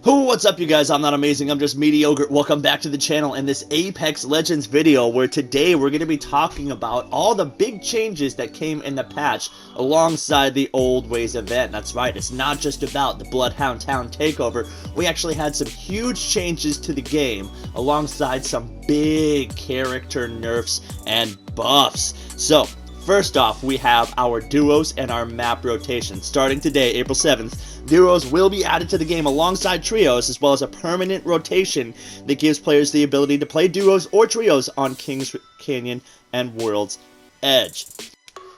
What's up, you guys? I'm not amazing, I'm just mediocre. Welcome back to the channel and this Apex Legends video, where today we're going to be talking about all the big changes that came in the patch alongside the Old Ways event. That's right, it's not just about the Bloodhound Town Takeover. We actually had some huge changes to the game alongside some big character nerfs and buffs. So, first off, we have our duos and our map rotation. Starting today, April 7th, duos will be added to the game alongside trios, as well as a permanent rotation that gives players the ability to play duos or trios on Kings Canyon and World's Edge.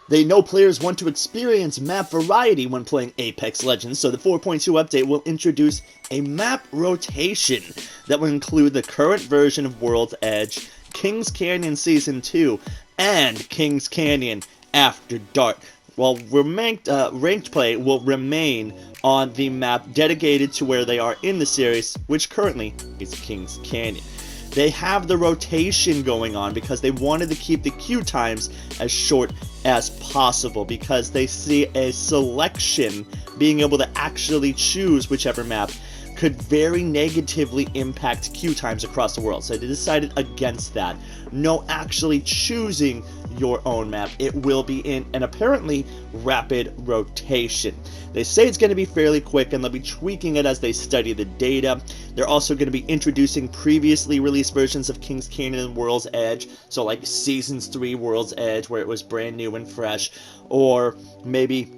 They know players want to experience map variety when playing Apex Legends, so the 4.2 update will introduce a map rotation that will include the current version of World's Edge, Kings Canyon Season 2, and Kings Canyon After Dark. While ranked play will remain on the map dedicated to where they are in the series, which currently is Kings Canyon. They have the rotation going on because they wanted to keep the queue times as short as possible, because they see a selection, being able to actually choose whichever map, could very negatively impact queue times across the world. So they decided against that. No actually choosing your own map. It will be in an apparently rapid rotation. They say it's going to be fairly quick, and they'll be tweaking it as they study the data. They're also going to be introducing previously released versions of Kings Canyon and World's Edge, so like Seasons 3 World's Edge, where it was brand new and fresh, or maybe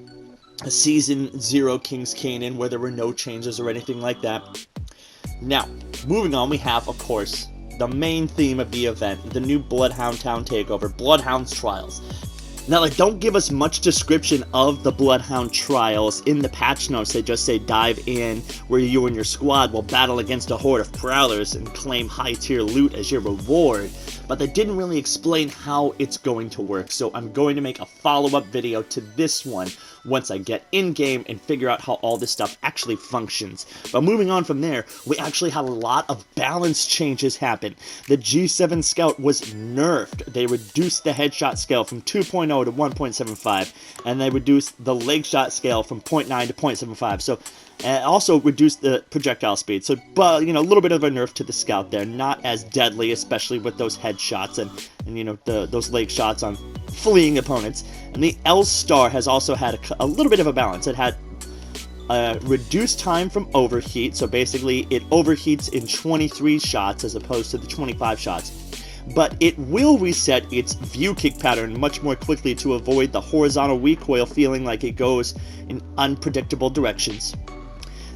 Season 0 Kings Canyon, where there were no changes or anything like that. Now, moving on, we have, of course, the main theme of the event, the new Bloodhound Town Takeover, Bloodhound's Trials. Now, they don't give us much description of the Bloodhound Trials in the patch notes. They just say dive in, where you and your squad will battle against a horde of prowlers and claim high-tier loot as your reward. But they didn't really explain how it's going to work, so I'm going to make a follow-up video to this one once I get in-game and figure out how all this stuff actually functions. But moving on from there, we actually had a lot of balance changes happen. The G7 Scout was nerfed. They reduced the headshot scale from 2.0 to 1.75, and they reduced the leg shot scale from 0.9 to 0.75. So also reduced the projectile speed. So, but, you know, a little bit of a nerf to the Scout there. Not as deadly, especially with those headshots and you know, those leg shots on fleeing opponents. And the L-Star has also had a little bit of a balance. It had reduced time from overheat. So basically, it overheats in 23 shots as opposed to the 25 shots. But it will reset its view kick pattern much more quickly to avoid the horizontal recoil feeling like it goes in unpredictable directions.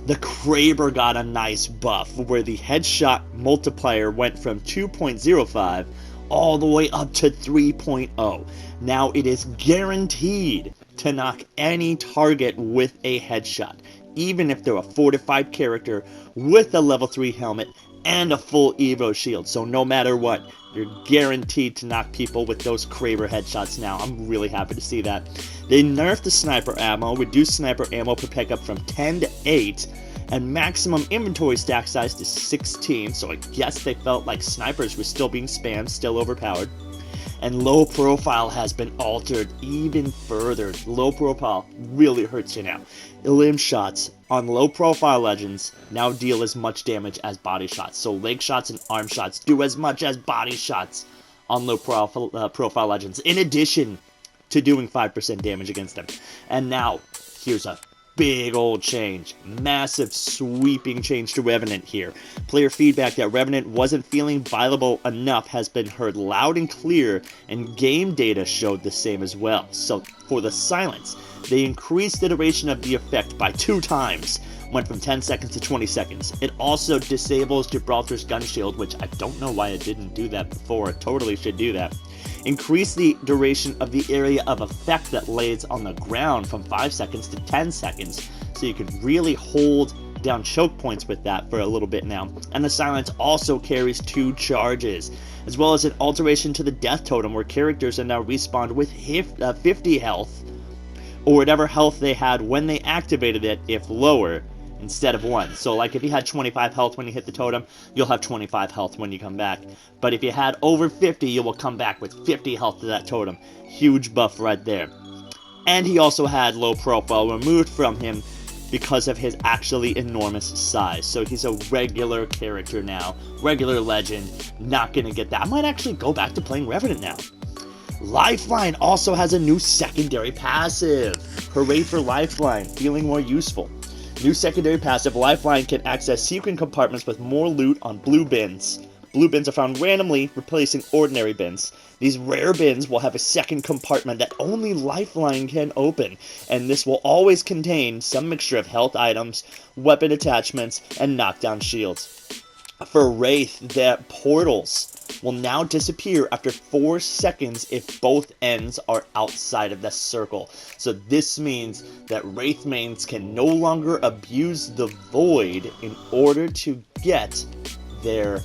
The Kraber got a nice buff, where the headshot multiplier went from 2.05 all the way up to 3.0. Now it is guaranteed to knock any target with a headshot, even if they're a fortified character with a level 3 helmet and a full Evo shield. So no matter what, you're guaranteed to knock people with those Kraber headshots now. I'm really happy to see that. They nerfed the sniper ammo, reduced sniper ammo per pickup from 10 to 8, and maximum inventory stack size to 16, so I guess they felt like snipers were still being spammed, still overpowered. And low profile has been altered even further. Low profile really hurts you now. Limb shots on low profile legends now deal as much damage as body shots. So leg shots and arm shots do as much as body shots on low profile legends, in addition to doing 5% damage against them. And now, here's a big old change. Massive sweeping change to Revenant here. Player feedback that Revenant wasn't feeling viable enough has been heard loud and clear, and game data showed the same as well. So for the silence, they increased the duration of the effect by 2 times, went from 10 seconds to 20 seconds. It also disables Gibraltar's gun shield, which I don't know why it didn't do that before. It totally should do that. Increase the duration of the area of effect that lays on the ground from 5 seconds to 10 seconds, so you can really hold down choke points with that for a little bit now. And the silence also carries 2 charges, as well as an alteration to the death totem, where characters are now respawned with 50 health, or whatever health they had when they activated it, if lower, instead of 1. So like if you had 25 health when you hit the totem, you'll have 25 health when you come back. But if you had over 50, you will come back with 50 health to that totem. Huge buff right there. And he also had low profile removed from him because of his actually enormous size. So he's a regular character now, regular legend, not gonna get that. I might actually go back to playing Revenant now. Lifeline also has a new secondary passive. Hooray for Lifeline, feeling more useful. New secondary passive, Lifeline can access secret compartments with more loot on blue bins. Blue bins are found randomly, replacing ordinary bins. These rare bins will have a second compartment that only Lifeline can open, and this will always contain some mixture of health items, weapon attachments, and knockdown shields. For Wraith, the portals will now disappear after 4 seconds if both ends are outside of the circle. So this means that Wraith mains can no longer abuse the void in order to get their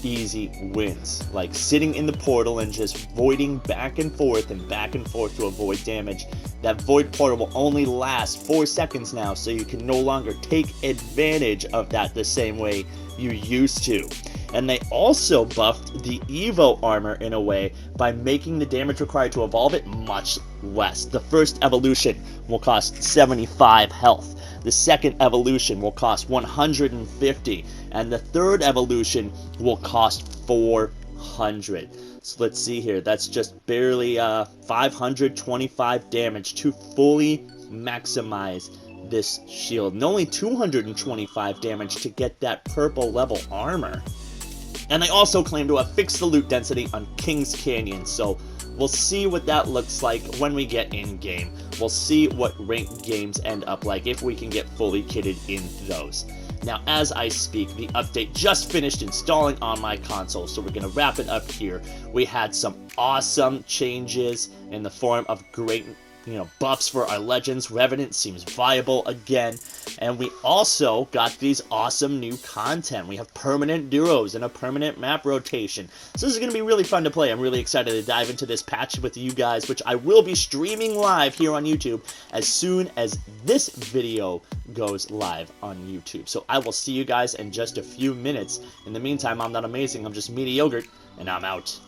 easy wins, like sitting in the portal and just voiding back and forth to avoid damage. That void portal will only last 4 seconds now, so you can no longer take advantage of that the same way you used to. And they also buffed the Evo armor in a way by making the damage required to evolve it much less. The first evolution will cost 75 health. The second evolution will cost 150, and the third evolution will cost 400. So let's see here, that's just barely 525 damage to fully maximize this shield, and only 225 damage to get that purple level armor. And they also claim to have fixed the loot density on King's Canyon, so we'll see what that looks like when we get in-game. We'll see what ranked games end up like if we can get fully kitted in those. Now, as I speak, the update just finished installing on my console, so we're going to wrap it up here. We had some awesome changes in the form of great buffs for our legends. Revenant seems viable again, and we also got these awesome new content. We have permanent duos and a permanent map rotation, so this is going to be really fun to play. I'm really excited to dive into this patch with you guys, which I will be streaming live here on YouTube as soon as this video goes live on YouTube. So I will see you guys in just a few minutes. In the meantime, I'm not amazing, I'm just mediocre, and I'm out.